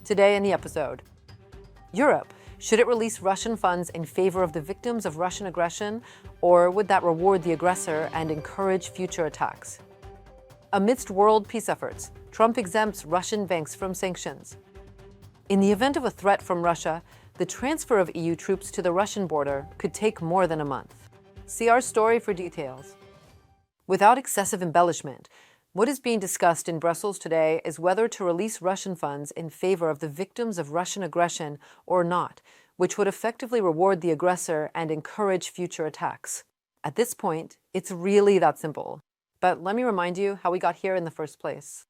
Today in the episode, Europe, should it release Russian funds in favor of the victims of Russian aggression, or would that reward the aggressor and encourage future attacks? Amidst world peace efforts, Trump exempts Russian banks from sanctions. In the event of a threat from Russia, the transfer of EU troops to the Russian border could take more than a month. See our story for details. Without excessive embellishment, what is being discussed in Brussels today is whether to release Russian funds in favor of the victims of Russian aggression or not, which would effectively reward the aggressor and encourage future attacks. At this point, it's really that simple. But let me remind you how we got here in the first place.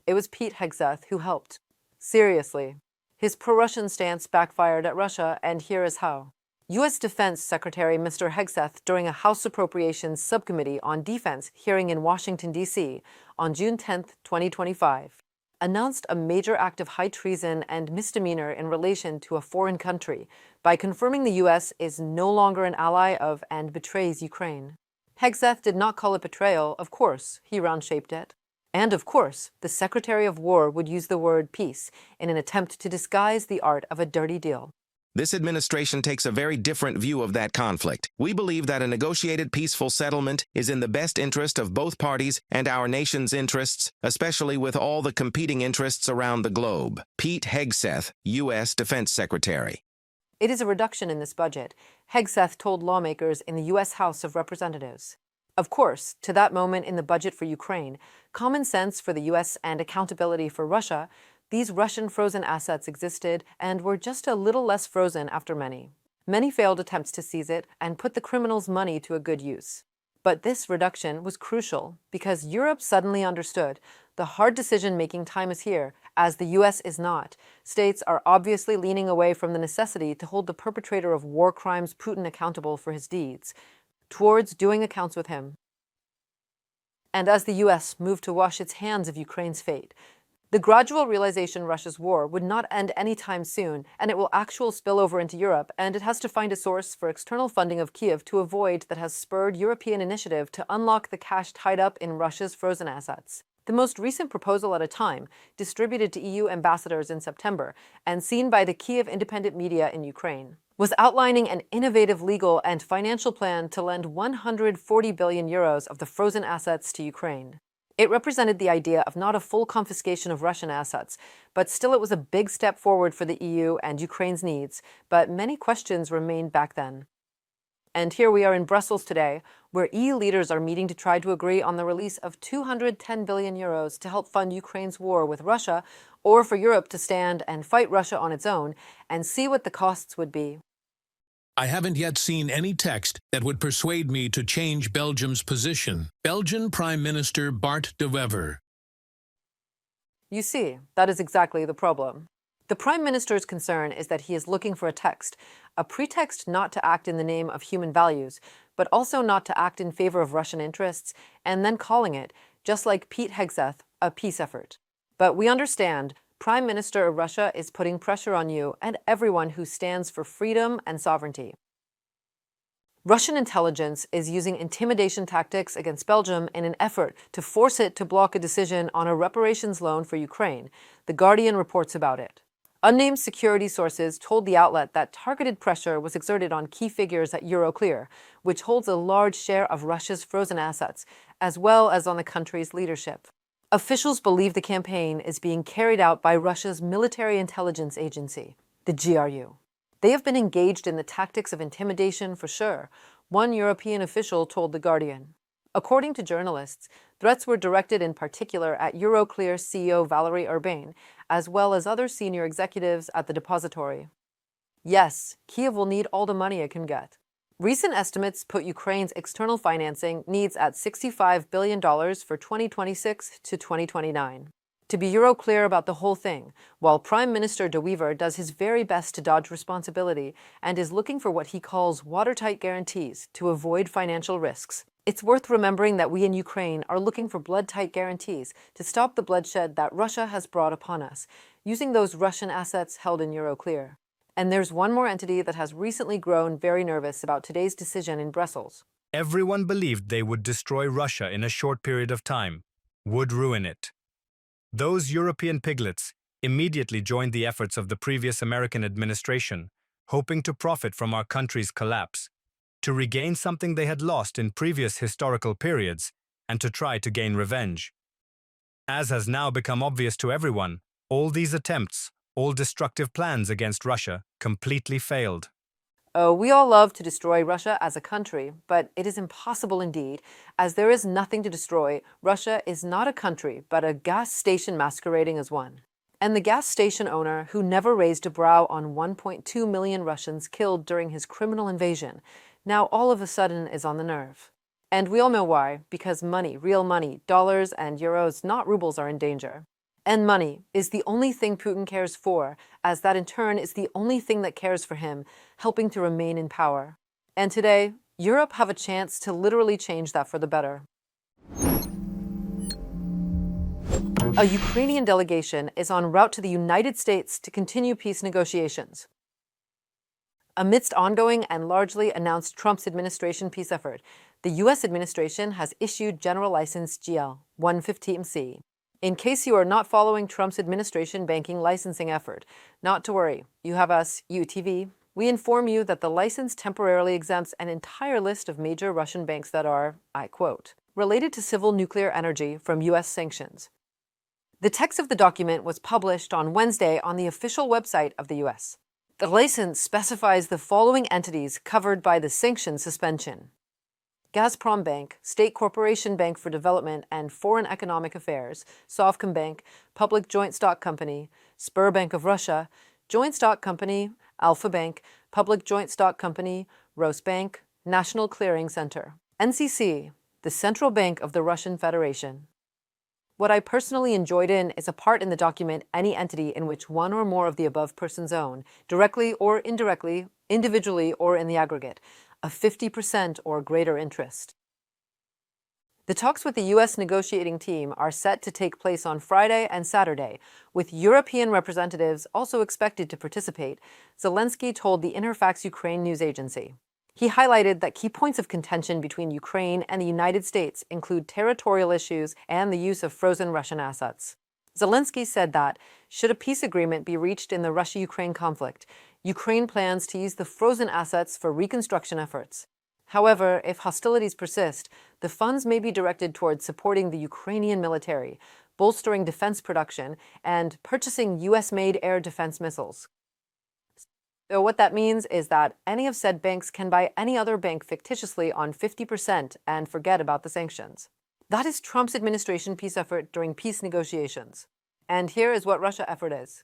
It was Pete Hagseth who helped. Seriously. His pro-Russian stance backfired at Russia, and here is how. U.S. Defense Secretary Mr. Hagseth, during a House Appropriations Subcommittee on Defense hearing in Washington, D.C. on June 10, 2025, announced a major act of high treason and misdemeanor in relation to a foreign country by confirming the U.S. is no longer an ally of and betrays Ukraine. Hagseth did not call it betrayal, of course, he round-shaped it. And of course, the Secretary of War would use the word peace in an attempt to disguise the art of a dirty deal. This administration takes a very different view of that conflict. We believe that a negotiated peaceful settlement is in the best interest of both parties and our nation's interests, especially with all the competing interests around the globe. Pete Hagseth, U.S. Defense Secretary. It is a reduction in this budget, Hagseth told lawmakers in the U.S. House of Representatives. Of course, to that moment in the budget for Ukraine, common sense for the U.S. and accountability for Russia, these Russian frozen assets existed and were just a little less frozen after many. Many failed attempts to seize it and put the criminals' money to a good use. But this reduction was crucial because Europe suddenly understood the hard decision-making time is here, as the U.S. is not. States are obviously leaning away from the necessity to hold the perpetrator of war crimes Putin accountable for his deeds, towards doing accounts with him. And as the U.S. moved to wash its hands of Ukraine's fate, the gradual realization Russia's war would not end anytime soon, and it will actually spill over into Europe, and it has to find a source for external funding of Kiev to avoid that has spurred European initiative to unlock the cash tied up in Russia's frozen assets. The most recent proposal at a time, distributed to EU ambassadors in September and seen by the Kiev independent media in Ukraine, was outlining an innovative legal and financial plan to lend 140 billion euros of the frozen assets to Ukraine. It represented the idea of not a full confiscation of Russian assets, but still it was a big step forward for the EU and Ukraine's needs, but many questions remained back then. And here we are in Brussels today, where EU leaders are meeting to try to agree on the release of 210 billion euros to help fund Ukraine's war with Russia, or for Europe to stand and fight Russia on its own and see what the costs would be. I haven't yet seen any text that would persuade me to change Belgium's position. Belgian Prime Minister Bart De Wever. You see, that is exactly the problem. The Prime Minister's concern is that he is looking for a pretext not to act in the name of human values, but also not to act in favor of Russian interests, and then calling it, just like Pete Hagseth, a peace effort. But we understand, Prime Minister of Russia is putting pressure on you and everyone who stands for freedom and sovereignty. Russian intelligence is using intimidation tactics against Belgium in an effort to force it to block a decision on a reparations loan for Ukraine. The Guardian reports about it. Unnamed security sources told the outlet that targeted pressure was exerted on key figures at Euroclear, which holds a large share of Russia's frozen assets, as well as on the country's leadership. Officials believe the campaign is being carried out by Russia's military intelligence agency, the GRU. They have been engaged in the tactics of intimidation for sure, one European official told The Guardian. According to journalists, threats were directed in particular at Euroclear CEO Valerie Urbain, as well as other senior executives at the depository. Yes, Kiev will need all the money it can get. Recent estimates put Ukraine's external financing needs at $65 billion for 2026 to 2029. To be Euroclear about the whole thing, while Prime Minister De Wever does his very best to dodge responsibility and is looking for what he calls watertight guarantees to avoid financial risks, it's worth remembering that we in Ukraine are looking for blood-tight guarantees to stop the bloodshed that Russia has brought upon us, using those Russian assets held in Euroclear. And there's one more entity that has recently grown very nervous about today's decision in Brussels. Everyone believed they would destroy Russia in a short period of time, would ruin it. Those European piglets immediately joined the efforts of the previous American administration, hoping to profit from our country's collapse, to regain something they had lost in previous historical periods, and to try to gain revenge. As has now become obvious to everyone, all these attempts, all destructive plans against Russia, completely failed. Oh, we all love to destroy Russia as a country, but it is impossible indeed, as there is nothing to destroy. Russia is not a country, but a gas station masquerading as one. And the gas station owner, who never raised a brow on 1.2 million Russians killed during his criminal invasion, now all of a sudden is on the nerve. And we all know why, because money, real money, dollars and euros, not rubles, are in danger. And money is the only thing Putin cares for, as that in turn is the only thing that cares for him, helping to remain in power. And today, Europe have a chance to literally change that for the better. A Ukrainian delegation is en route to the United States to continue peace negotiations. Amidst ongoing and largely announced Trump's administration peace effort, the U.S. administration has issued General License GL 115C. In case you are not following Trump's administration banking licensing effort, not to worry, you have us, UATV. We inform you that the license temporarily exempts an entire list of major Russian banks that are, I quote, related to civil nuclear energy from U.S. sanctions. The text of the document was published on Wednesday on the official website of the U.S. The license specifies the following entities covered by the sanctions suspension: Gazprombank, State Corporation Bank for Development and Foreign Economic Affairs, Sovcombank, Public Joint Stock Company, Sberbank of Russia, Joint Stock Company, Alfa-Bank, Public Joint Stock Company, Rosbank, National Clearing Center, NCC, the Central Bank of the Russian Federation. What I personally enjoyed in is a part in the document any entity in which one or more of the above persons own, directly or indirectly, individually or in the aggregate, a 50% or greater interest. The talks with the U.S. negotiating team are set to take place on Friday and Saturday, with European representatives also expected to participate, Zelensky told the Interfax Ukraine news agency. He highlighted that key points of contention between Ukraine and the United States include territorial issues and the use of frozen Russian assets. Zelensky said that, should a peace agreement be reached in the Russia-Ukraine conflict, Ukraine plans to use the frozen assets for reconstruction efforts. However, if hostilities persist, the funds may be directed towards supporting the Ukrainian military, bolstering defense production, and purchasing U.S.-made air defense missiles. So what that means is that any of said banks can buy any other bank fictitiously on 50% and forget about the sanctions. That is Trump's administration peace effort during peace negotiations. And here is what Russia effort is.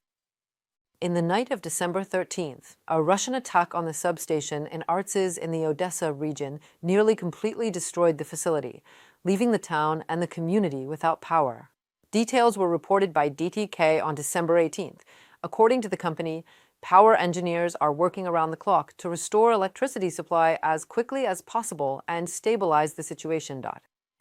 In the night of December 13th, a Russian attack on the substation in Artsy in the Odessa region nearly completely destroyed the facility, leaving the town and the community without power. Details were reported by DTK on December 18th. According to the company, power engineers are working around the clock to restore electricity supply as quickly as possible and stabilize the situation.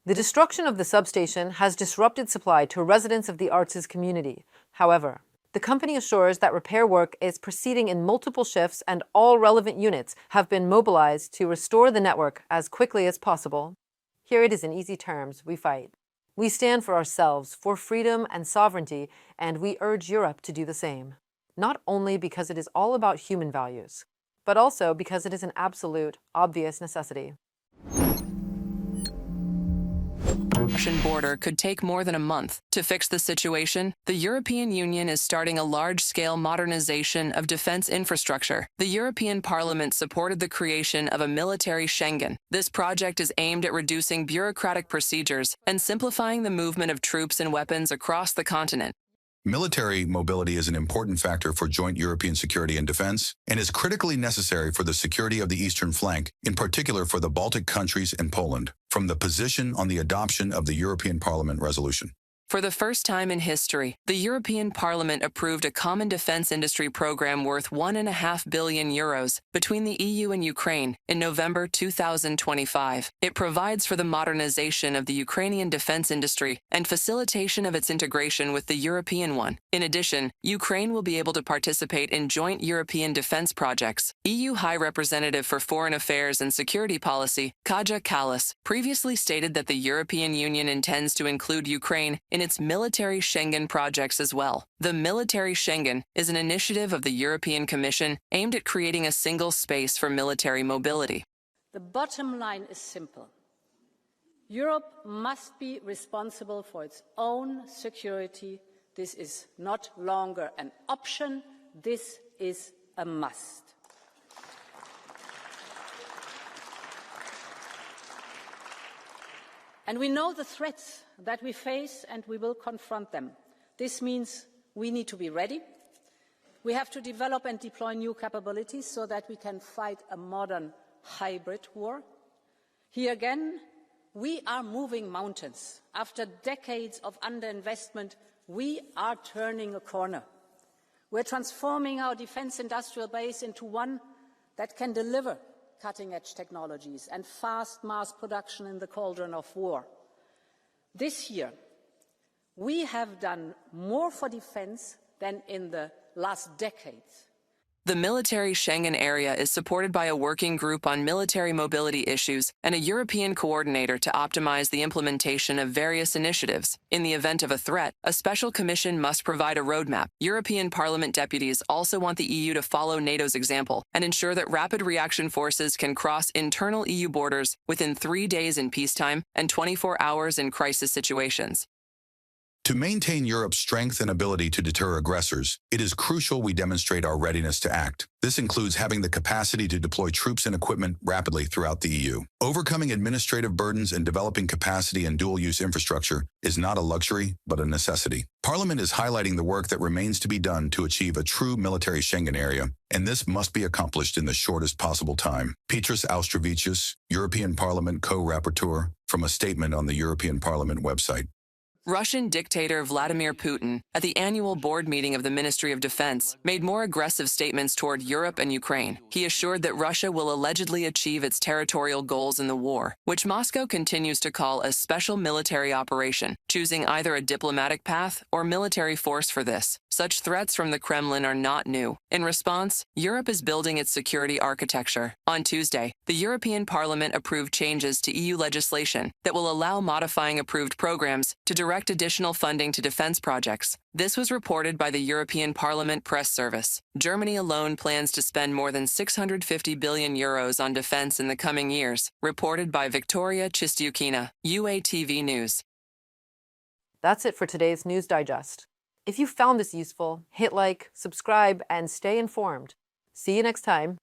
The destruction of the substation has disrupted supply to residents of the Artsy community. However, the company assures that repair work is proceeding in multiple shifts and all relevant units have been mobilized to restore the network as quickly as possible. Here it is in easy terms: we fight. We stand for ourselves, for freedom and sovereignty, and we urge Europe to do the same. Not only because it is all about human values, but also because it is an absolute, obvious necessity. Russian border could take more than a month. To fix the situation, the European Union is starting a large-scale modernization of defense infrastructure. The European Parliament supported the creation of a military Schengen. This project is aimed at reducing bureaucratic procedures and simplifying the movement of troops and weapons across the continent. Military mobility is an important factor for joint European security and defense, and is critically necessary for the security of the eastern flank, in particular for the Baltic countries and Poland, from the position on the adoption of the European Parliament resolution. For the first time in history, the European Parliament approved a common defense industry program worth €1.5 billion between the EU and Ukraine in November 2025. It provides for the modernization of the Ukrainian defense industry and facilitation of its integration with the European one. In addition, Ukraine will be able to participate in joint European defense projects. EU High Representative for Foreign Affairs and Security Policy, Kaja Kallas, previously stated that the European Union intends to include Ukraine in its military Schengen projects as well. The military Schengen is an initiative of the European Commission aimed at creating a single space for military mobility. The bottom line is simple. Europe must be responsible for its own security. This is no longer an option. This is a must. And we know the threats that we face, and we will confront them. This means we need to be ready. We have to develop and deploy new capabilities so that we can fight a modern hybrid war. Here again, we are moving mountains. After decades of underinvestment, we are turning a corner. We're transforming our defence industrial base into one that can deliver cutting-edge technologies and fast mass production in the cauldron of war. This year, we have done more for defence than in the last decades. The military Schengen area is supported by a working group on military mobility issues and a European coordinator to optimize the implementation of various initiatives. In the event of a threat, a special commission must provide a roadmap. European Parliament deputies also want the EU to follow NATO's example and ensure that rapid reaction forces can cross internal EU borders within 3 days in peacetime and 24 hours in crisis situations. To maintain Europe's strength and ability to deter aggressors, it is crucial we demonstrate our readiness to act. This includes having the capacity to deploy troops and equipment rapidly throughout the EU. Overcoming administrative burdens and developing capacity and dual-use infrastructure is not a luxury, but a necessity. Parliament is highlighting the work that remains to be done to achieve a true military Schengen area, and this must be accomplished in the shortest possible time. Petros Auštrevičius, European Parliament co-rapporteur, from a statement on the European Parliament website. Russian dictator Vladimir Putin, at the annual board meeting of the Ministry of Defense, made more aggressive statements toward Europe and Ukraine. He assured that Russia will allegedly achieve its territorial goals in the war, which Moscow continues to call a special military operation, choosing either a diplomatic path or military force for this. Such threats from the Kremlin are not new. In response, Europe is building its security architecture. On Tuesday, the European Parliament approved changes to EU legislation that will allow modifying approved programs to direct additional funding to defense projects. This was reported by the European Parliament Press Service. Germany alone plans to spend more than 650 billion euros on defense in the coming years, reported by Victoria Chistiukina, UATV News. That's it for today's News Digest. If you found this useful, hit like, subscribe, and stay informed. See you next time.